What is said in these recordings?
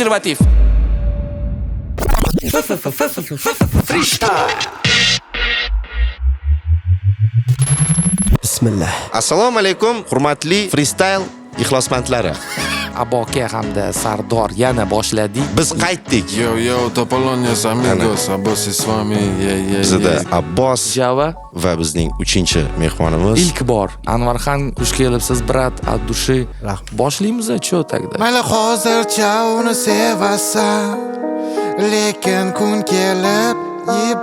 konservativ. Freestyle. Bismillah. Assalomu alaykum, hurmatli freestyle ixlosmandlari. Aboka hamda Sardor yana boshladik. Biz qaytdik. Yo, Topolonios amigos, Abbos с вами. Bizda Abbos Java va bizning 3-chi mehmonimiz. ilk bor. Anvarxon, xush kelibsiz, brat, ad-dushi. Boshlaymiz cho tagda. Mayli hozircha uni sevasan, lekin kun kelib yeb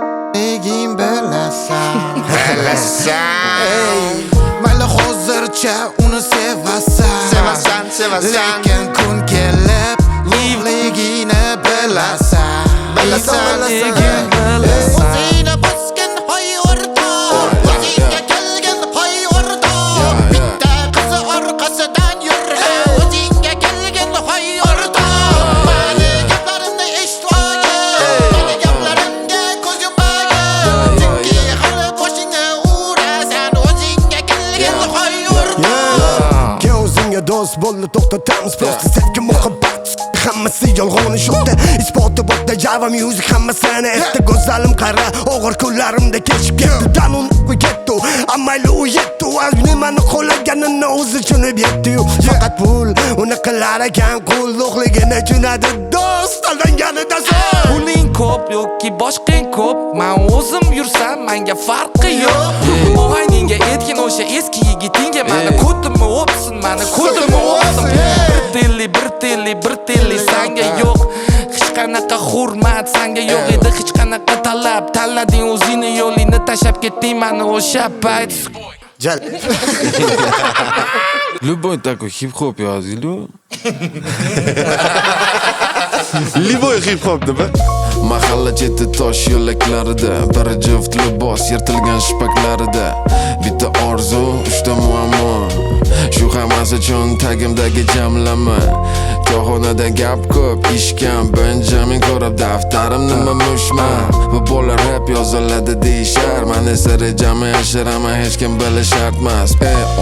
bilasan. Mayli hozircha uni sevasan, lekin kun kelib yebligini bilasan. O'zingni bosgan hoy o'rta, o'zingga kelgan hoy o'rta. Bitta qizi orqasidan yur, o'zingga kelgan hoy o'rta. Mani gaplarimni eshitmagin, mani gaplarimga ko'z yumagin. Chunki hali boshingni urasan, o'zingga kelgan hoy o'rta. Ke o'zingga do'st bo'ldi, to'xtatamiz prosta sevgi muhabbat. Hammasi yolg'on shunda isboti borda Java music hammasini etdi go'zalim qara og'ir kunlarimda kechib ketdi danun ketdi amayli u yetdi nimani qo'llaganini o'zi tushunib yetdi faqat pul uni qilar ekan qulluqligini tushunadi do'st aldanganida so'z Uning ko'p yoki boshqang ko'p, men o'zim yursam menga farqi yo'q. O'g'ayningga aytgin o'sha eski yigitingga meni ko'timi o'psin, meni ko'timi o'psin. Bir telli sanga yo'q. Hech qanaqa hurmat sanga yo'q edi, hech qanaqa talab. Tanlading o'zingni yo'lingni tashlab ketding meni o'sha payt. Jal Любой такой хип-хоп yozdi-lu. Liboy hip hop nima? Mahalla cheti tosh yo'laklarida bir juft libos yirtilgan shipaklarida bitta orzu, 3 ta muammo. Shu hammasi uchun tagimdagi jamlama. Choxonada gap ko'p, ish kam, Benjamin ko'rib daftarim nima mushma. Bu bola rap yoziladi deyishar, men esa rejamni yashiraman, hech kim bilish shart emas.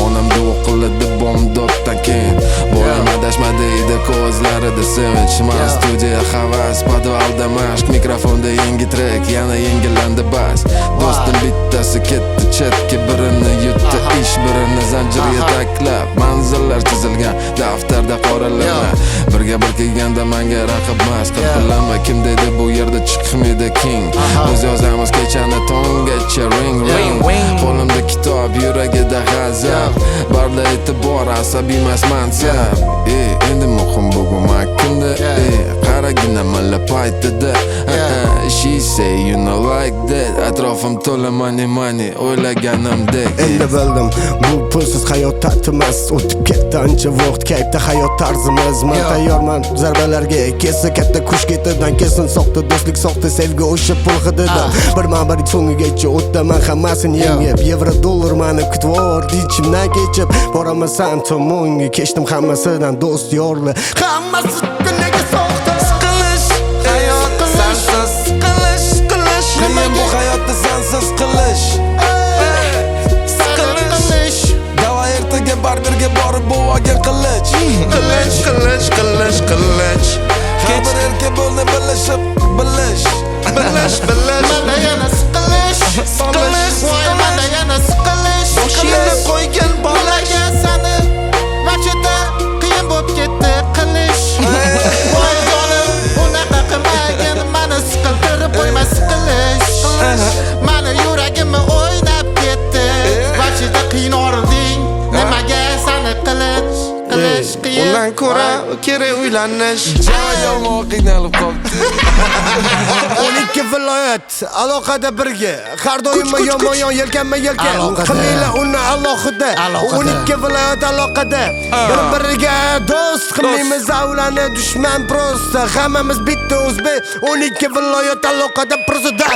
Onam duo qiladi bomdoddan keyin. Bolam adashmadi edi ko'zlarida sevinch. Men studiya havas, podvalda mashq, mikrofonda yangi track, yana yengillandi bas. Do'stim bittasi ketdi chetga, birini yutdi ish, birini zanjir yetaklab. Manzillar chizilgan daftarda qoralanma. Birga bir kelganda menga raqib emas, qilma kim dedi bu yerda chiqmaydi king. Biz yozamiz kechani tonggacha ring. Qo'limda kitob, yuragida g'azab, barda e'tibor, asabiy emas mansab. Endi muhim bugun makunda, qaragina malla paytida. She say you know like that, atrofim to'la money o'ylaganimdek. endi bildim bu pulsiz hayot tatmas o'tib ketdi ancha vaqt kayfda hayot tarzimiz men tayyorman zarbalarga kesa katta kuch ketidan kesin soxta do'stlik soxta sevgi o'sha pul hididan bir so'ngigacha o'taman hammasini yengib yevro dollar meni kutvordi ichimdan kechib boraman san tomonga kechdim hammasidan do'st yorli hammasi nega soxta Qilish hayot sensiz qilish Qiyin bu hayotda sensiz qilish. Dava ertaga barberga borib buvaga qilich. Qilich. Har bir erkak bo'lni bilishib bilish. Mana yana siqilish. Voy mana yana siqilish. Boshingni qo'ygan Bolaga sani machida qiyin bo'lib ketdi qilish. Voy jonim, unaqa qilmagin, meni siqiltirib qo'yma siqilish. Mani yuragimni o'ynab ketdi. Machida qiyin ording, nimaga sani qilish qiyin. Undan ko'ra kerak uylanish. Yomon qiynalib qoldi. 12 viloyat aloqada birga har doim yomon yelkanma yelkan qilinglar uni alohida 12 viloyat aloqada bir-biriga do'st qilmaymiz avlani dushman prosta hammamiz bitta o'zbek 12 viloyat aloqada prosida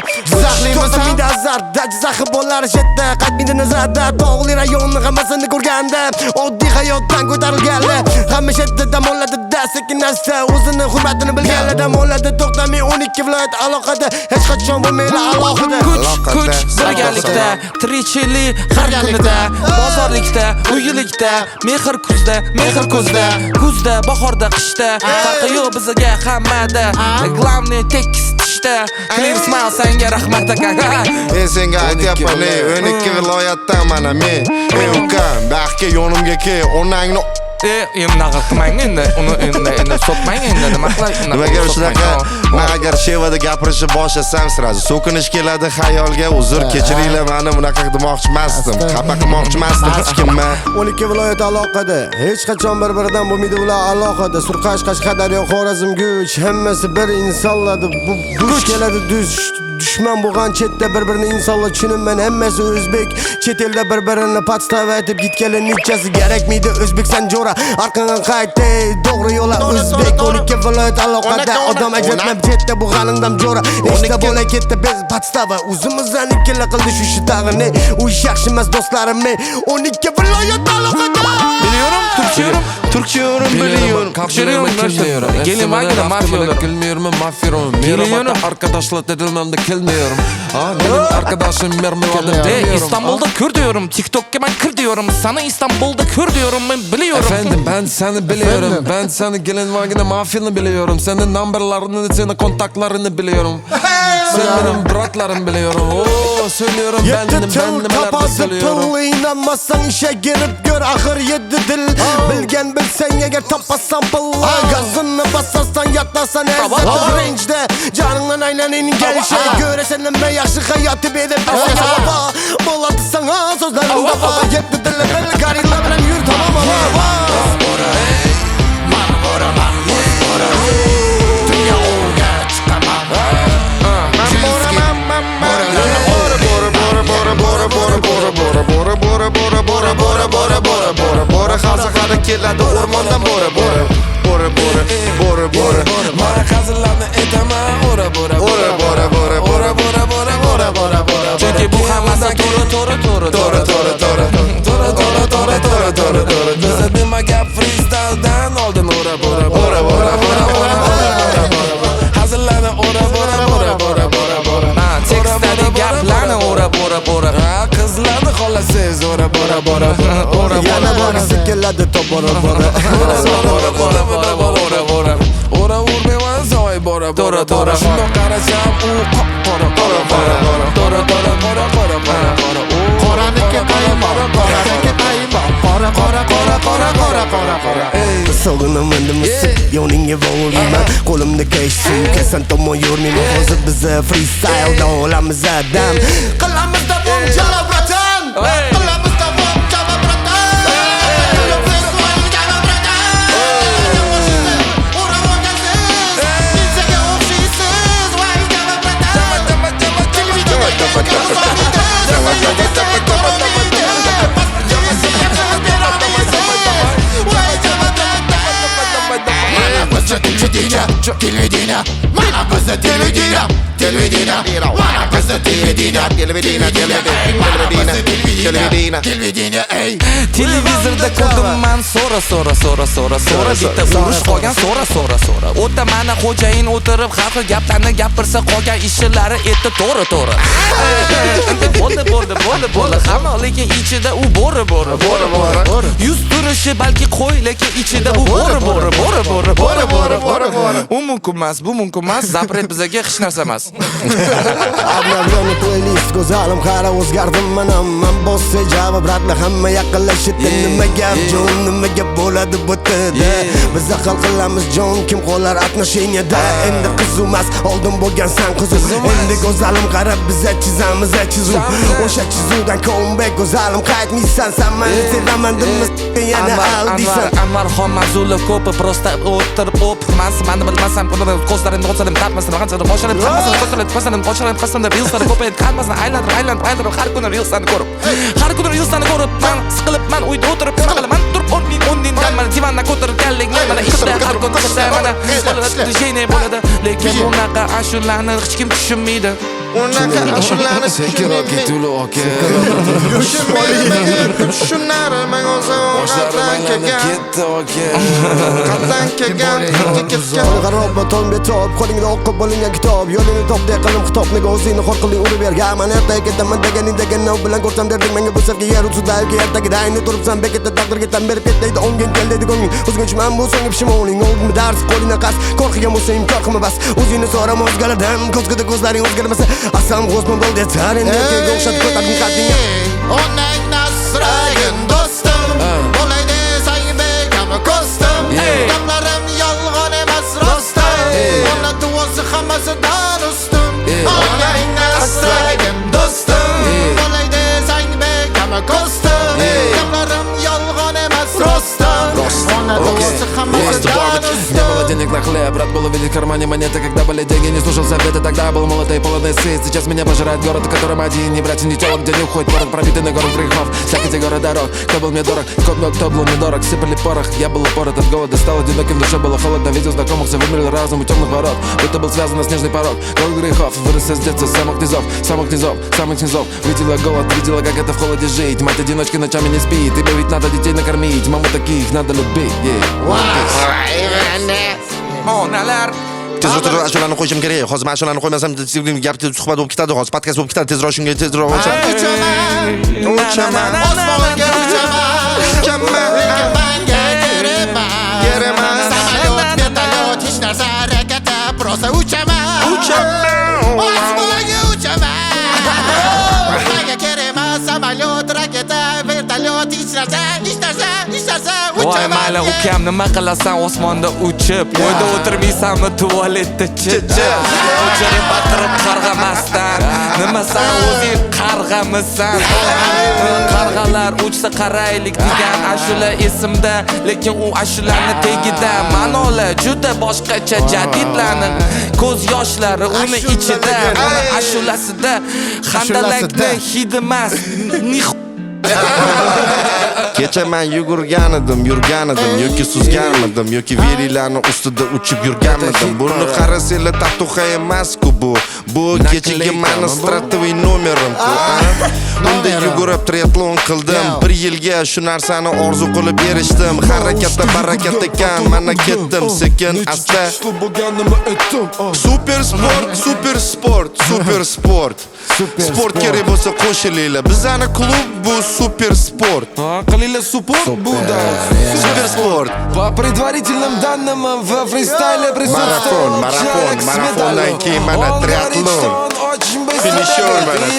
zaxlimiz hamida azarda zaxi bo'lar shetda qatmida nazarda tog'li rayonni hammasini ko'rganda oddiy hayotdan ko'tarilganlar hamma shetda dam oladi sifatida sekin asta o'zini hurmatini bilganlardan bo'ladi to'xtamay 12 viloyat aloqada hech qachon bo'lmaydi alohida Kuch birgalikda, tirikchilik har kunida, bozorlikda, uylikda, mehr kuzda, kuzda, bahorda, qishda, farqi yo'q bizga hammada. Главный tekis tishda. Clean smile senga rahmat aka. Men senga aytyapman, 12 viloyatdan mana men. Ey ukam, baxtga yonimga kel, onangni Naqa qilmang endi, uni endi sotmang endi, nima qilay? nimaga shunaqa? Men agar Shevada gapirishni boshlasam, sirazi so'kinish keladi xayolga. Uzr, kechiringlar, meni bunaqa demoqchi emasdim. Xafa qilmoqchi emasdim hech kimni. 12 viloyat aloqada hech qachon bir-biridan bo'lmaydi ular aloqada. Surqash, Qashqadaryo, Xorazm, Guch hammasi bir insonlardir. Bu duch keladi dushman bo'lgan chetda bir-birini insonlar tushunman hammasi o'zbek. Chet elda bir-birini podstava etib gitganlar nechasi kerakmaydi O'zbekiston jo'ra arqadan qaytdi to'g'ri yo'la o'zbek 12 viloyat aloqada odam ajratmab chetda bu g'alingdam jo'ra nechta bo'la ketdi biz podstava o'zimizdan ikkala qildi shu shitag'ini u yaxshi emas do'stlarim men 12 viloyat aloqada Biliyorum, Türkçe yorum biliyorum. Gelin vagina mafya Gelmiyorum mafya. Merhaba arkadaşlar dedilmemde kelmiyorum. Benim arkadaşım merhaba demiyorum. İstanbul'da kür diyorum, TikTok'ta ben kır diyorum. Sana İstanbul'da kür diyorum, ben biliyorum. Efendim ben seni biliyorum. Ben seni gelin vagina mafyanı biliyorum. Senin numberlarını, senin kontaklarını biliyorum. Sen benim bratlarım biliyorum. Oo söylüyorum ben neler söylüyorum. Pul inanmazsan işe girip gör ahır 7 dil Bilgen bilsen eğer tapassan pul Gazını basarsan yatlasan ezzet range'de Canından aynanin gelişe göre seninle yaxşı hayatı bedip Baba buladı sana sözlerim baba 7 dil bil garilla bilen yür tamam ama Dünya olga çıkamam Bora hazırlanıp keladi ormandan bora Bana hazırlanı edemem Çünkü bu hammasi to'g'ri. Bize nima gap freestyle'dan oldin Hazırlanı Tekstdagi gaplarni ora. Kızlarni xolasiz Yana borisi keladi tobora Ora urmayman soy bora Shundoq qarasam u Qoraniki qaymoq qoraniki qaymoq Sog'inaman demasa yoningga bormayman Qo'limda kayshi kasan tomon yurmayman Hozir biza freestyle'da olamiz adam Qilamiz davom jala bratan Qilamiz davom jala bratan Televidina, mana bizni televidina mana bizni televidina ey Televizorda ko'rdim men so'ra bitta urush qolgan so'ra o'ta mana xo'jayin o'tirib har xil gaplarni gapirsa qolgan ishlari etti to'g'ri bo'ldi hamma lekin ichida u bo'ri yuz turishi balki qo'y lekin ichida u bo'ri u mumkin emas bu mumkin emas zapret bizga hech narsa emas Обновленный плейлист go'zalim qara o'zgardim man bossa javob ratla hamma yaqinlashdi nima gap jon nima gap bo'ladi butida biz aql qilamiz jon kim qolar отношенияda endi qizumas oldin bo'lgan san qizu endi go'zalim qarab biz chizamiz chizuv o'sha chizuvdan comeback go'zalim qaytmaysan san meni sevaman demas yana aldiysan Anvar xon mazuli ko'pi prosta o'tirib mani bilmasam ko'zlarimni qo'ysadim tapmasam qanchalar boshlanib qasamda reelslarni ko'payib qalmasdan aylanib har kuni reelslarni ko'rib man siqilibman uyda o'tirib nima qilaman turib o'rningdan mana divandan ko'tarib kallikni mana ishda har kun ishda mana движение bo'ladi lekin bunaqa ashulani hech kim tushunmaydi Unaqa ashulani Sekiroki tulu oke Shunari men o'zim Boshlarim aylanib ketdi oke qatdan kelgan G'arobma ton betob qo'lingda o'qib bo'lingan kitob yo'lini topday qalam xitob nega o'zingni xor qilding urib bergan man ertaga ketaman deganing nov bilan ko'rsam derding menga bu safga yer ustidaga ertaga ayni turibsan bekatda taqdirga tan berib ket deydi o'ngin kel deydi ko'ngling o'zgunchiman bu so'nggi pishmoning oldimda dars qo'lingdan qas qo'rqigan bo'lsa imkon qilma bas o'zingni so'rama o'zgalardan ko'zguda ko'zlaring o'zgarmasa asam g'o'zma bo'ldi tarin ertaga o'xshat ko'tardim qaddingga Onang nasragin do'stim Bo'lay desang bekam ko'stim Gaplarim yolg'on emas rostdan Ona duosi hammasidan ustun Onang nasragin do'stim Bo'lay desang bekam ko'stim Gaplarim yolg'on emas rostdan Ona duosi hammasidan ustun Денег на хлеб, рад был увидеть в кармане монеты. Когда были деньги, не слушал советы. Тогда был молодой, полный сыт. Сейчас меня пожирает город, в котором один не братья, не телок, где не уходит порог, пробитый на город грехов. Всех этих город дорог, кто был мне дорог, кто был мне дорог. Сыпали порох, я был упорот от голода, стал одиноким, в душе было холодно. Видел знакомых, все вымерли разум у темных ворот. Будто был связан на снежный порог. Город грехов, вырос с детства, с самых низов, самых низов, самых низов. Видела голод, видела, как это в холоде жить. Мать одиночки ночами не спит, ибо ведь надо детей накормить. Маму таких надо любить, Onalar Tez o'tirib ashulani qo'yishim kerak. Hozir men ashulani qo'ymasam, gap suhbat bo'lib ketadi. Hozir podkast bo'lib ketadi. Tezroq shunga tezroq o'cham. Uchaman osmonga uchaman Lekin manga keraman Samolyot, vertolyot, hech narsa harakati Prosta uchaman Osmonga uchaman Manga kerak emas samolyot, raketa, vertolyot, hech narsa Voy mayli ukam nima qilasan osmonda uchib Uyda o'tirmaysanmi tualetda chip O'chirib baqirib qarg'amasdan Nima san o'zing qarg'amisan Qarg'alar uchsa qaraylik degan ashula esimda Lekin u ashulani tegida Manola juda boshqacha jadidlanib Ko'z yoshlari uni ichida Uni ashulasida Handalakni hidimas Kecha men yurgan edim yoki suzganmidim yoki verilarning ustida uchib yurganmidim. Buni qarasanglar tatuha emas-ku bu. Bu kechagi meni strategiy nomerim-ku. Unda yugurib triatlon qildim. Bir yilga shu narsani orzu qilib erishdim. Harakatda barakat ekan, mana ketdim sekin asta. Super sport. Sport kerak bo'lsa qo'shilinglar. Bizning klub bu super sport. Qilinglar support bu da Super sport. По предварительным данным в фристайле присутствует Marafondan keyin mana triatlon.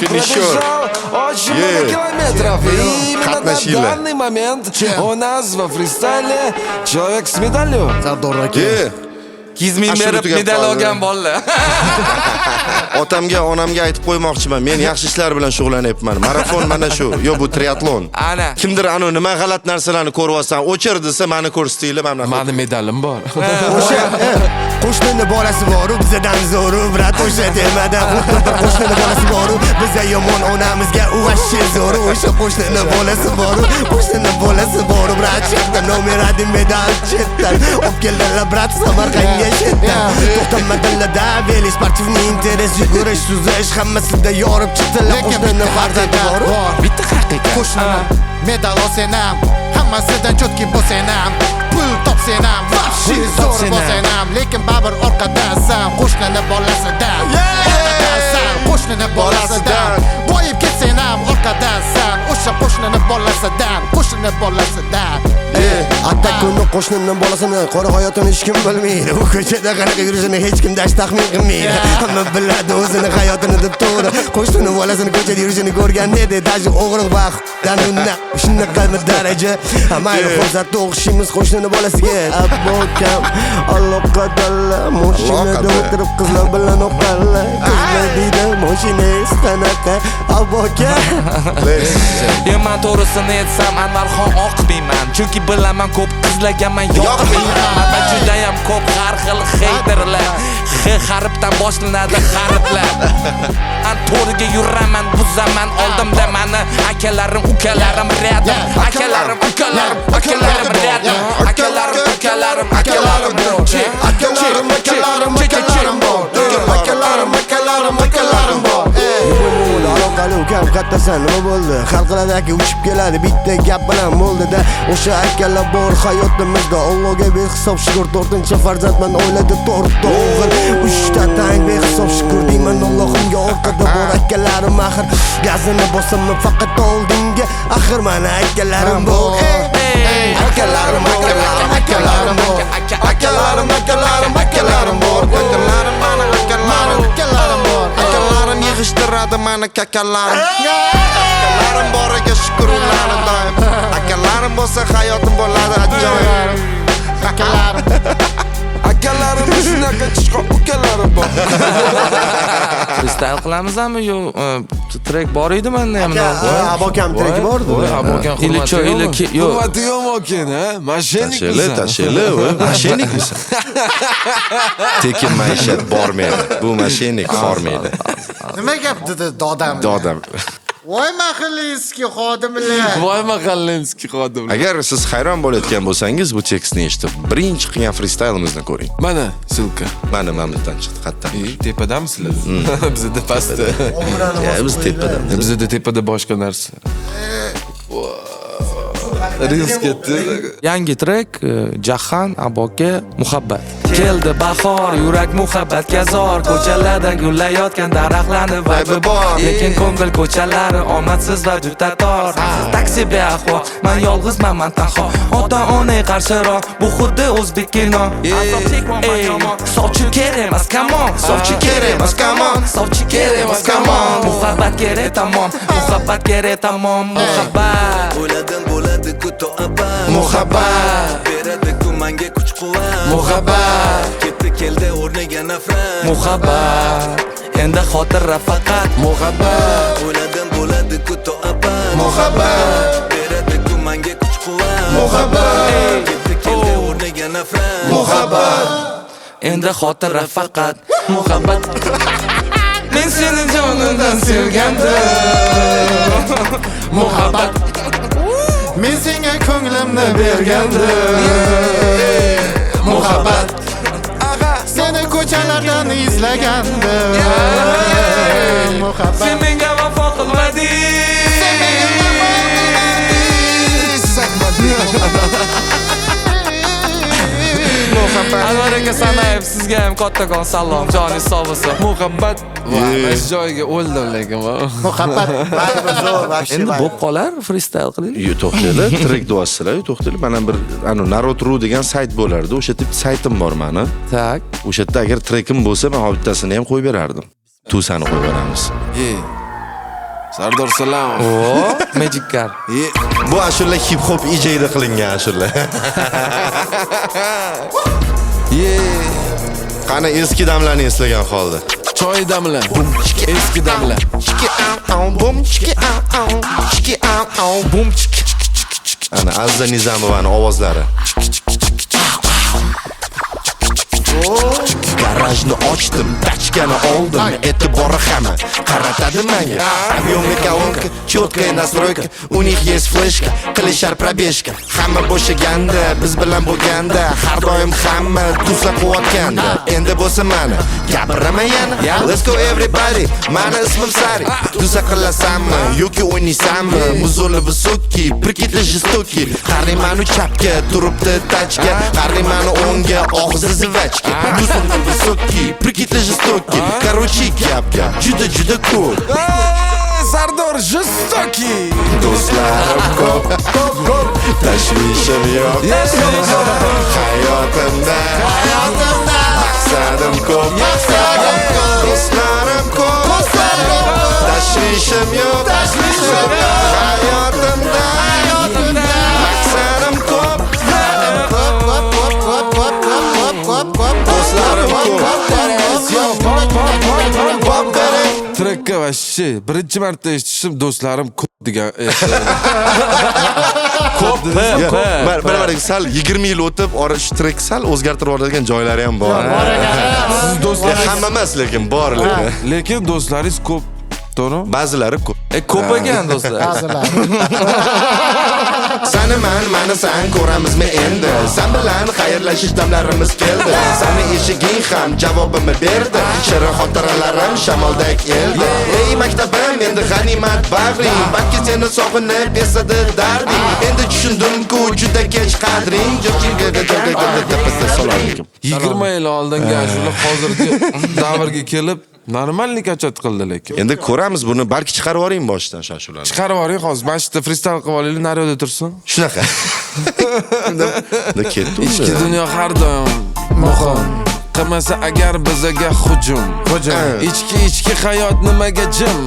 Финишер. Очень много километров. И именно на Qatnashinglar. данный момент у нас во фристайле человек с медалью. Sardor aka Kizming berib medal olgan bolalar Otamga, onamga aytib qo'ymoqchiman. Men yaxshi ishlar bilan shug'ullanyapman. Marafon mana shu. Yo bu triatlon. Ana Kimdir nima g'alat narsalarni ko'ryapsan, o'chir desa meni ko'rsatinglar mana. Mani medalim bor. o'sha qo'shnini bolasi bor bizdan zo'r brat o'sha temada qo'shnini bolasi bor bizga yomon onamizga u vashshi zo'r o'sha qo'shnini bolasi bor brat chetdan nomer 1 medal chetdan olib keldilar brat Samarqandga chetdan to'xtamaganlarda veli sportivniy interes yugurish suzish hammasida yorib chiqdilar qo'shnini farzandi bor bitta haqiqat Qo'shnilar medal olsenam hammasidan chotki bo'lsenam pul topsenam vahshi zo'r bo'lsenam lekin baribir orqadasan qo'shnini bolasidan qo'shnini bolasidan boyib ketsenam orqadasan o'sha qo'shnini bolasidan Atta kuni qo'shnimning bolasini qora hayotini hech kim bilmaydi. U ko'chada qanaqa yurishini hech kim dash taxmin qilmaydi. Hamma biladi o'zini hayotini deb to'g'ri. Qo'shnining bolasini ko'chada yurishini ko'rgan edi. Dashi o'g'riq vaqtdan unna. Shunaqa daraja. Mayli hozir o'xshaymiz qo'shnining bolasiga. Abokam alloqadalla mashinada o'tirib qizlar bilan o'qalla. Qizlar deydi mashinangiz qanaqa? Abokam Men to'g'risini aytsam Anvarxon oqmayman Chunki bilaman ko'p qizlarga men yoqmayman Va judayam ko'p har xil heyterlar harfdan boshlanadi harflar to'riga yuraman buzaman oldimda mani akalarim ukalarim rядом akalarim rядом akalarim bor akalarim bor Alo ukam qayerdasan, nima bo'ldi? Xalqlar aka uchib keladi, bitta gap bilan bo'ldi-da. O'sha akalar bor hayotimizda, Allohga behisob shukr, 4-farzandman oilada to'rtta o'g'il, 3ta tang behisob shukr deyman Allohimga. Orqada bor akalarim axir, gazini bosaman faqat oldinga, axir mana akalarim bor. Akalarim bor, akalarim bor, akalarim bor, akalarim bor, Akalarim yig'ishtiradi mani kakalarim. Akalarim boriga shukr ularni doim. Akalarim bo'lsa hayotim bo'ladi ajoyib. Akalarim shunaqa chiqib ukalarim bor. Freestyle qilamizmi yo trek bor edi menda ham. Abokam treki bordi. Abokam Hurmati yo. Hurmati yo'q ha? Mashinik Tashili, mashinik misan? Tekin maishat bormaydi. Bu mashinik bormaydi. Nima gap dedi dodam? Dodam. Voy mahallinskiy xodimlar. Voy mahallinskiy xodimlar. Agar siz hayron bo'layotgan bo'lsangiz, bu tekstni eshitib, birinchi qilgan freestylimizni ko'ring. Mana silka. Mana mamlakatdan chiqdi xatdan. Tepadamisizlar? Bizda pastda. Biz tepadan. Bizda tepada boshqa narsa. Reels ketdi. Yangi trek Jahan Aboka Muhabbat. Keldi bahor, yurak muhabbatga zor, ko'chalarda gullayotgan daraxtlarni vibe bor. Lekin ko'ngil ko'chalari omadsiz va juda tor. Taksi beahvol, men yolg'izman, men tanho. Ota-ona qarshiroq, bu xuddi o'zbek kino. Sovchi kerak emas, come on. Sovchi kerak emas, come on. Sovchi kerak emas, come on. Muhabbat kerak tamom, muhabbat kerak tamom, muhabbat. O'yladim bo'ladi ku to abad. Muhabbat. Beradi ku menga kuch-quvvat. Muhabbat. Ketdi keldi o'rniga nafrat. Muhabbat. Endi xotira faqat muhabbat. O'yladim bo'ladi ku to abad. Muhabbat. Beradi ku menga kuch-quvvat. Muhabbat. Ketdi keldi o'rniga nafrat. Muhabbat. Endi xotira faqat muhabbat. Men seni jonimdan sevgandim. Muhabbat. Men senga ko'nglimni bergandim. Muhabbat. Seni ko'chalardan izlagandim. Muhabbat. Sen menga vafo qilmading. Anvar aka Sanayev, sizga ham kattakon salom, joningiz sog' bo'lsin. Muhabbat. Voy, joyiga o'ldim lekin. Muhabbat. Baribir zo'r, vahshiy. Endi bo'lib qolar, freestyle qiling. To'xtanglar, trek deyapsizlar, to'xtanglar. Mana bir Narod.ru degan sayt bo'lardi. O'sha tip saytim bor meni. Tak. O'sha yerda agar trekim bo'lsa, men bittasini ham qo'yib berardim. Tusani qo'yib beramiz. Sardor Salomov. O, Magic Car. Bu ashula hip hop ijada qilingan ashula. Qani eski damlarni eslagan holda. Choy damlar. Eski damlar. Ana Azza Nizamovani ovozlari. Garajni ochdim, tachkani oldim, e'tibori hamma qaratadi menga. Объемный колонка, четкая настройка, у них есть флешка, qilishar probeshka. Hamma bo'shaganda, biz bilan bo'lganda, har doim hamma tusa quvvatganda. Endi bo'lsa mana, gapiraman yana. Let's go everybody, mani ismim Sari. Tusa qilasanmi yoki o'ynaysanmi? Muzoli visoki, prikitli jistoki. Qarimani chapga, turibdi tachka, qarimani o'ngga, og'zi zivachka. Muzoli visoki, prikitli jistoki. Короче, gap, juda cool. Sardor jistoki. Do'stlarim ko'p, tashvishim yo'q. Hayotimda maqsadim ko'p. Do'stlarim ko'p, tashvishim yo'q. Hayotimda maqsadim ko'p. Do'stlarim ko'p. Trekka vashshi birinchi marta eshitishim do'stlarim ko'p degan. Ko'p. Mana sal 20 yil o'tib, shu trek sal o'zgartirib yuboradigan joylari ham bor. Siz do'stlaringiz Hamma emas, lekin bor lekin. Lekin do'stlaringiz ko'p. to'g'ri? Ba'zilari ko'p. Ko'p ekan do'stlar. Ba'zilar. Sani mani san ko'ramizmi endi? San bilan xayrlashish damlarimiz keldi. Sani eshiging ham javobimni berdi. Shirin xotiralarim shamoldek eldi. Ey maktabim endi g'animat bag'ring. Balki seni sog'inib esadi darding. Endi tushundim-ku juda kech qadring. 20 yil oldingi ashula hozirgi davrga kelib normalniy kachat qildi lekin. Endi ko'ramiz buni, balki chiqarib yuboring boshdan shashularni. Chiqarib yuboring hozir. Mana shu yerda freestyle qilib olaylik, naryoqda tursin. Shunaqa. Da ketdi. Ichki dunyo har doim muhim. Qilmasa agar bizaga hujum. Ichki hayot nimaga jim?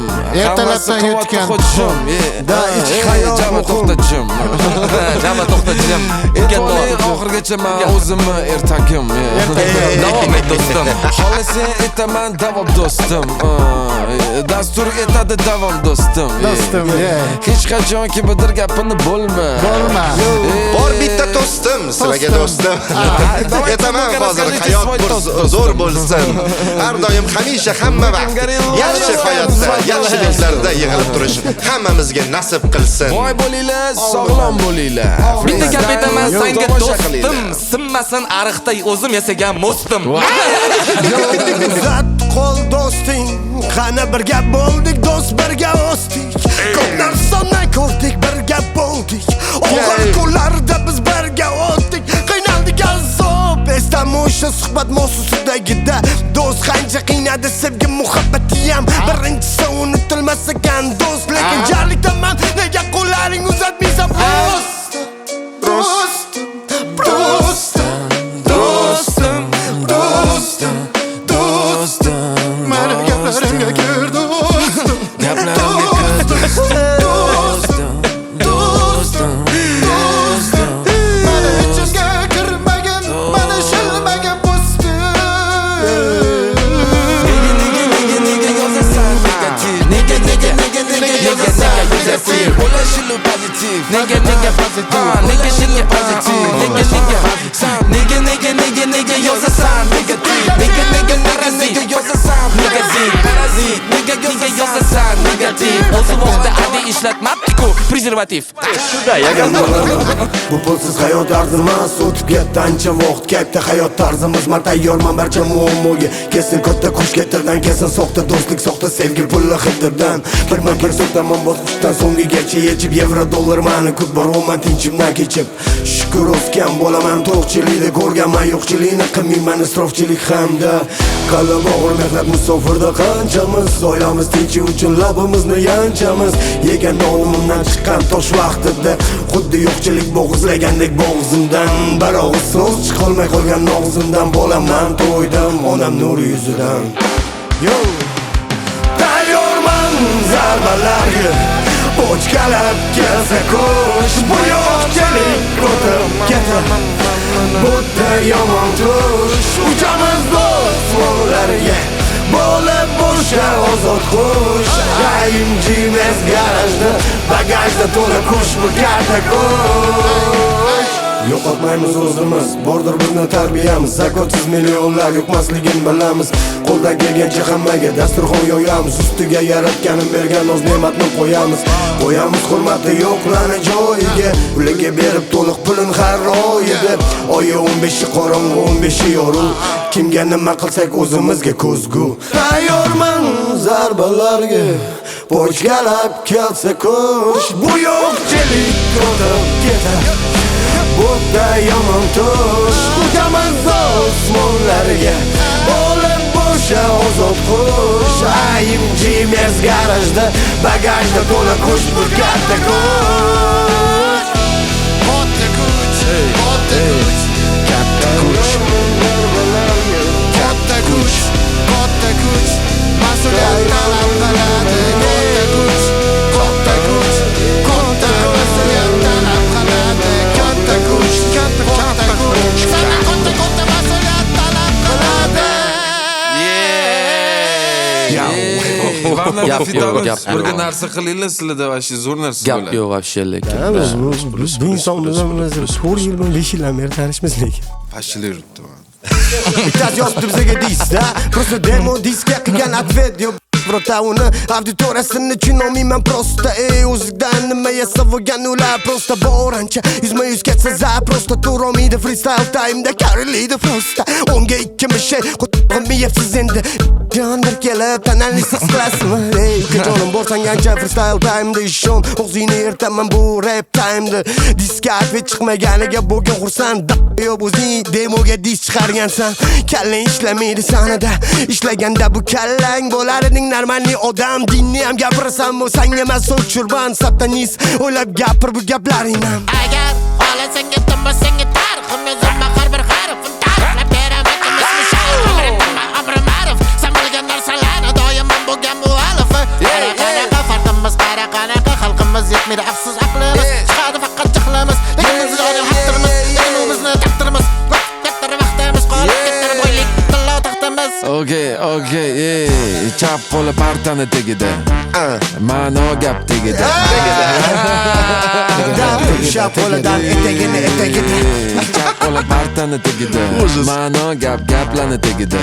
Ertalabdan yutgan hujum. Da ichki hayot jama to'xta jim. Jama to'xta jim. Oxirgacha men o'zimni ertagim. Davom et do'stim. Xohlasa etaman davom do'stim. Dastur etadi davom do'stim. Do'stim, Hech qachon kimdir gapini bo'lma. Bor bitta do'stim, sizlarga do'stim. Aytaman hozir hayot zo'r bo'lsin. Har doim hamisha hamma vaqt yaxshi hayotda, yaxshiliklarda yig'ilib turish hammamizga nasib qilsin. Voy bo'linglar, sog'lom bo'linglar. Bitta gap aytaman senga do'stim, sinmasin ariqday o'zim yasagan mo'stim. Zat qo'l do'sting, qani birga bo'ldik, do'st birga o'sdik. Ko'p narsani ko'rdik, birga bo'ldik. Og'ir kunlarda biz birga o'tdik. Qiynaldik azob, esdami o'sha suhbat mavzusidagida. Do'st qancha qiynadi, sevgi muhabbati ham birinchisi unutilmas ekan do'st. Lekin jarlikdaman, nega qo'llaring uzatmaysan Do'stim. Mani gaplarimga kir do'stim. Mani ichimga kirmagan, mani shilmagan po'stim. Nega yozasan negativ? Nega yozasan negativ? Bo'lashili pozitiv. Nega pozitiv? Nega shili pozitiv? Nega yozasan negativ? Nega naraziga yozasan negativ? Parazit. Nega yozasan negativ? O'zi vaqtda adi ishlatmabdi-ku prezervativ. Bu pulsiz hayot arzimas, o'tib ketdi ancha vaqt. Katta hayot tarzimiz, men tayyorman barcha muammoga. Kesin katta kuch ketirdan, kesin soxta do'stlik, soxta sevgi pulli xatirdan. Bir so'taman bosqichdan so'ngigacha yechib yevro dollar mani kut boraman tinchimdan kechib. Shukr o'sgan bo'laman to'qchilikda ko'rganman yo'qchilikni, qilmayman isrofchilik hamda qalb og'ir mehnat musofirda qanchamiz oilamiz tinchi uchun labimizni yanchamiz. Yegan nomimdan chiqqan tosh vaqtida xuddi yo'qchilik bo'g'izlagandek bo'g'zimdan bir og'iz so'z chiqolmay qolgan og'zimdan bo'laman to'ydim onam nuri yuzidan. Tayyorman zarbalarga pochkalab kelsa ko'sh, bu yo'qchilik o'tib ketar. Bo'tda yomon tush, uchamiz do'stlarga bo'lib bo'sha ozod qush. Ayim jimes garajda, bagajda to'la kush, bu katta kush. Yo'qotmaymiz o'zimiz, bordir bizni tarbiyamiz. Zakotsiz millionlar yo'qmasligini bilamiz. Qo'ldan kelgancha hammaga dasturxon yo'yamiz. Ustiga yaratganim bergan oz ne'matni qo'yamiz. Qo'yamiz hurmati yo'qlarni joyiga. Ularga berib to'liq pulin har oyida. Oyi 15 qorong'u 15 yorug'. Kimga nima qilsak o'zimizga ko'zgu. Tayyorman zarbalarga pochkalab kelsa ko'sh, bu yo'qchilik o'tib ketar. Bo'tda yomon tush, uchamiz osmonlarga bo'lib bo'sha ozod qush. Ayim jimes garajda, bagajda to'la kuch, bu katta kuch. Katta kuch, katta kuch, Katta kuch, katta kuch, katta kuch. Mas'uliyat talab qiladi. Katta kuch, katta kuch, katta mas'uliyat talab qiladi. Katta kuch, katta kuch. Sana katta mas'uliyat talab qiladi. Gap yo'q, gap yo'q. Birga narsa qilinglar, sizlarda vashi zo'r narsa Gap bo'ladi. yo'q вообще lekin. bu inson bilan 4 yil 5 yildan beri tanishmiz lekin. Pashchilar yuribdi. Bittasi yozibdi bizga disda, просто demo diska qilgan ответ yo'q. vrota uni auditoriyasini tushunolmayman prosta o'zingdan nima yasab olgan ular prosta bor ancha yuzma yuz ketsa za prosta turolmaydi freestyle time'da kariliydi prosta 10ga 2 mishi qutqilmayapsiz endi jondir kelib tanalni his qilasizmi jonim bo'lsang ancha freestyle time'da ishon o'zingni ertaman bu rap time'da diskat ve chiqmaganiga bo'lgan xursand yo'q o'zing demoga dis chiqargansan kallang ishlamaydi sanada ishlaganda bu kallang bo'lar eding normalniy odam dinni ham gapirasan bo'lsang emas o'chirban satanist o'ylab gapir bu gaplaringni agar xohlasang aytmasang tarixim yozma har bir harfim ta'riflab beraman amrim ma'ruf sen bilgan narsalarni doimman bo'lgan muallifi qanaqa farqimiz qanaqa xalqimiz yetmaydi afsus aqlimiz chiqadi faqat jahlimiz lekin biz doim haqdirmiz lekin u bizni taqdirimiz katta vaqtimiz qolib ketdi bo'ylik tillo taxtimiz okey chap qo'li partani tegida ma'no gap tegida shap qo'lidan etagini chap qo'li partani tegida ma'no gaplarni tegida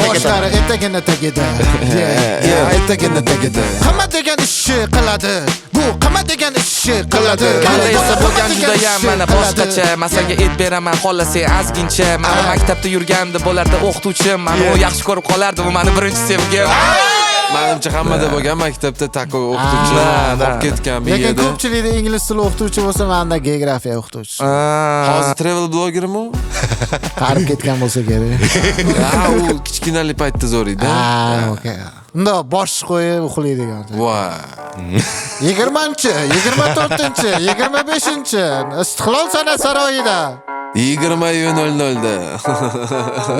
boshlari etagini tagida etagini tegida hamma degan ishni qiladi bu hamma degan ishni qiladi manda esa bo'lgan judayam mana boshqacha masaga et beraman xohlasang ozgincha mana maktabda yurganda bo'lardi o'qituvchim mani u yaxshi ko'rib qolardi bu mani birinchi sevgim menimcha hammada bo'lgan maktabda takoy o'qituvchi olib ketgan bir lekin yerda ko'pchilikda ingliz tili o'qituvchi bo'lsa menda geografiya o'qituvchisi hozir travel blogermi qarib ketgan bo'lsa kerak u kichkinalik paytda zo'r edi okey unda bosh qo'yib uxlaydigan voy 20-chi 24-chi 25-chi Istiqlol san'at saroyida 20:00da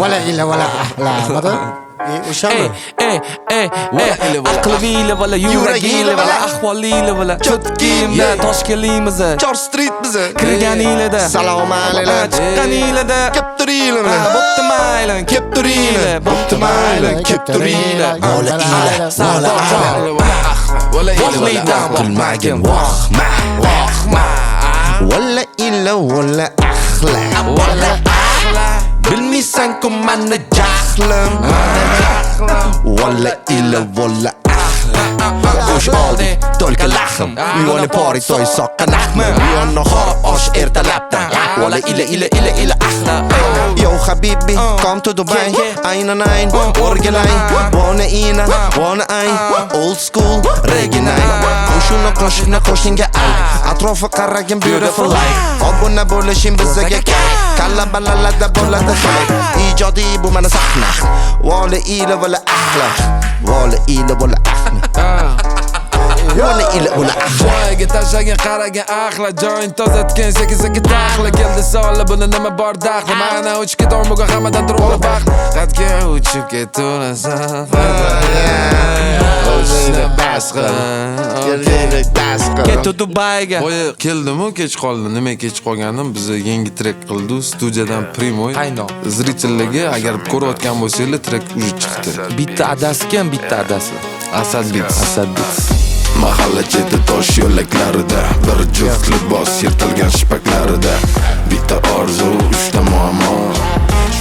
vala ila vala ahla o'shami aqlviyli vala yuragiyli vala ahvoliyli vala cho'tkiyimda toshkentlikmiz Chor street bizi kirganinglarda salom alaykum chiqqaninglarda kep turinglar bo'pti mayli kep turinglar bo'pti mayli kep turinglar Vola vohlaydan qilmagin vohma Walla illa walla vola bilmaysan-ku mani jahlim Walla illa walla O'sh oldi только lahm Uyoni pori to'y soqqa nahmi Uyon nahor osh ertalabdan Walla ila ahla Yo habibi, come to Dubai Aynan ayn, o'rgilay Wanna ina, wanna ayn Old school, reggae night Qo'shuni qo'shini qo'shinga ay Atrofi qaragin beautiful life Obuna bo'lishing bizga kay Kalla balalarda bo'ladi kay Ijodiy bu mana sahna Walla ila walla ahla Walla ila walla ahla Walla ila walla ahla Joyiga tashlagan qaragan ahla joyini tozatgan sekin taxla keldi so'la buni nima bor daxli mana uchib ketar bugun hammadan turib baxtli qatga uchib keturasan Get to Dubayga Voy keldim-u kech qoldi nima kech qolganim bizni yangi trek qildi studiyadan primoy Qaynoq zritellarga agar ko'rayotgan bo'lsanglar trek уже chiqdi bitta adasi kim bitta adasi Asadbek Mahalla cheti tosh yo'laklarida bir juft libos yirtilgan shipaklarida bitta orzu uchta muammo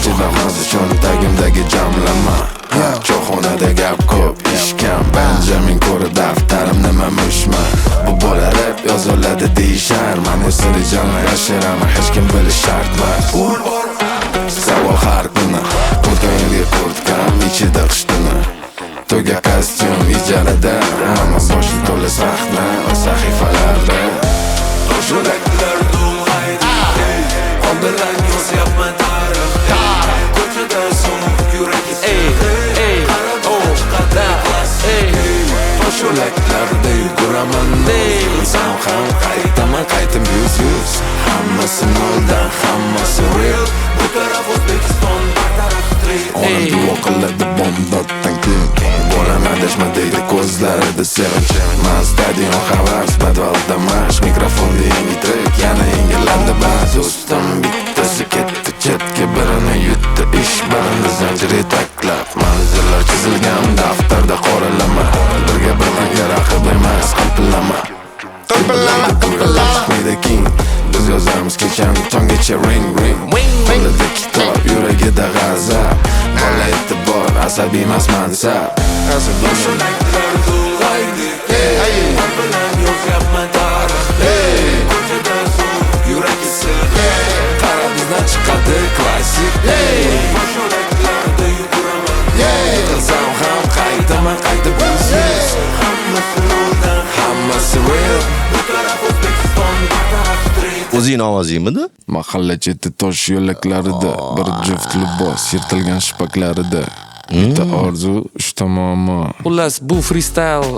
Chizamiz cho'ntagimdagi jamlama cho'xonada gap ko'p ish kam Benjamin ko'rib daftarim nima mushma bu bola rap yozoladi deyishar men esa rejalni yashiraman hech kim bilish shart emas savol har kuni qo'ltigimga kurtkam ichida qishtini To'ga kostyum ijarada Hamma boshim to'la sahna va sahifalarda Yo'laklar to'lg'aydi Oldindan yozyapman tarix Ko'chada so'ng yuragi Tosh yo'laklarda yuguraman O'zim ham qaytaman yuz Hammasi noldan hammasi real Bu taraf O'zbekiston bartaraf Onam duo qiladi bomdoddan keyin Bolam adashma deydi ko'zlarida sevinch Mazdadiyon havas badvalda mash Mikrofonda yangi trek yana yengillandi ba'z Do'stim bittasi ketdi chetga birini yutdi ish birini zanjir yetaklab Manzillar chizilgan daftarda qoralama Birga birmanga raqib emas qilpillama Chiqmaydi king Biz yozamiz kechani tonggacha ring Qo'lida kitob yuragida g'azab Bola e'tibor asabiy emas mansab. Yoshilaklar ulg'aydi Qon bilan yozyapman tarix Ko'chada sovuq yurak isi Qara bizdan chiqadi klassik. Yoshilaklarda yuguraman Qilsam ham qaytaman, qaytib biznes. Hammasi noldan Hammasi real. Bu taraf O'zbekiston, bu taraf street O'zing ovozingmidi? Mahalla cheti tosh yo'laklarida bir juft libos yirtilgan shipaklarida. Bitta orzu, 3 muammo. Xullas, bu freestyle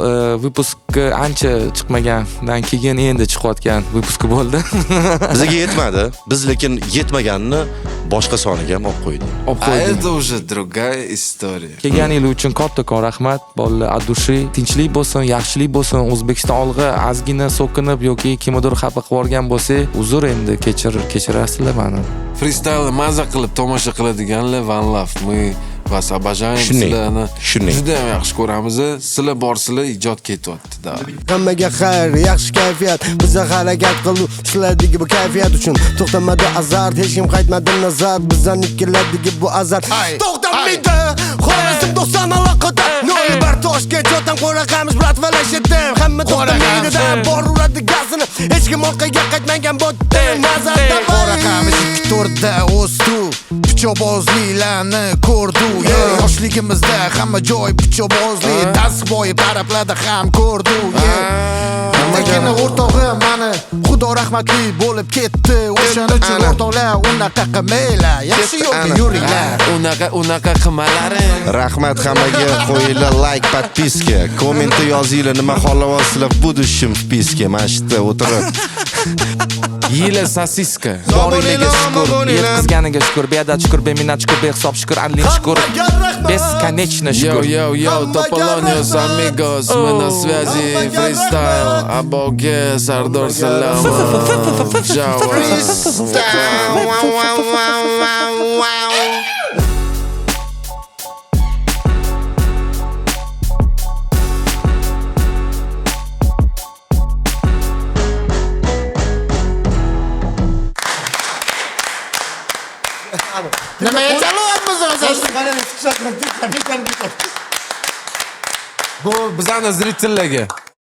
vypuski ancha chiqmagandan keyin endi chiqayotgan vypuski bo'ldi. Bizga yetmadi. Biz lekin yetmaganini boshqa soniga ham olib qo'ydik. Olib А qo'ydim. это уже другая история. Kelganingiz uchun kattakon rahmat. Bolalar, adushi, tinchlik bo'lsin, yaxshilik bo'lsin. O'zbekiston olg'a ozgina so'kinib yoki kimnidir xafa qilib yuborgan bo'lsak, uzr endi kechirasizlar meni. Freestyle maza qilib tomosha qiladiganlar One Love. Мы вас обожаем. Sizlarni juda ham yaxshi ko'ramiz. Sizlar borsizlar, ijod ketyapti-da. Hammaga xayr, yaxshi kayfiyat. Biza harakat qilib, sizlardagi bu kayfiyat uchun to'xtamadi azart, hech kim qaytmadi nazar. Bizdan ikkilardagi bu azart to'xtamaydi. Xorazm 90 aloqada. Nol bar Toshkent jotam qo'raqamiz bratvalashdim. Hamma to'xtamaydi, bor uradi gazini. Hech kim orqaga qaytmagan bo'tdi. Nazarda qo'raqamiz 2-4da o'sdi. Pichobozliklarni ko'rdi. Yoshligimizda hamma joy pichobozlik, tasq bo'yi taraflarda ham ko'rdi. Lekin o'rtog'im mani xudo rahmatli bo'lib ketdi. O'shaning uchun o'rtoqlar unaqa qilmaylar. Yaxshi yo'lga yuringlar. Unaqa qilmalaring. Rahmat hammaga, qo'yinglar like, подписка, kommentda yozinglar nima xohlayapsizlar bu dushim spiska. Mana shu yerda o'tirib. Yila sosiska. Borligiga shukr, yetkazganiga shukr, beadad shukr, beminnat shukr, behisob shukr, anlin shukr. Бесконечно shukr. Yo, Topolonios amigos, мы на связи, freestyle, Aboge, Sardor Salama, Nima chalyapmiz o'zi? Bu bizani zritellarga.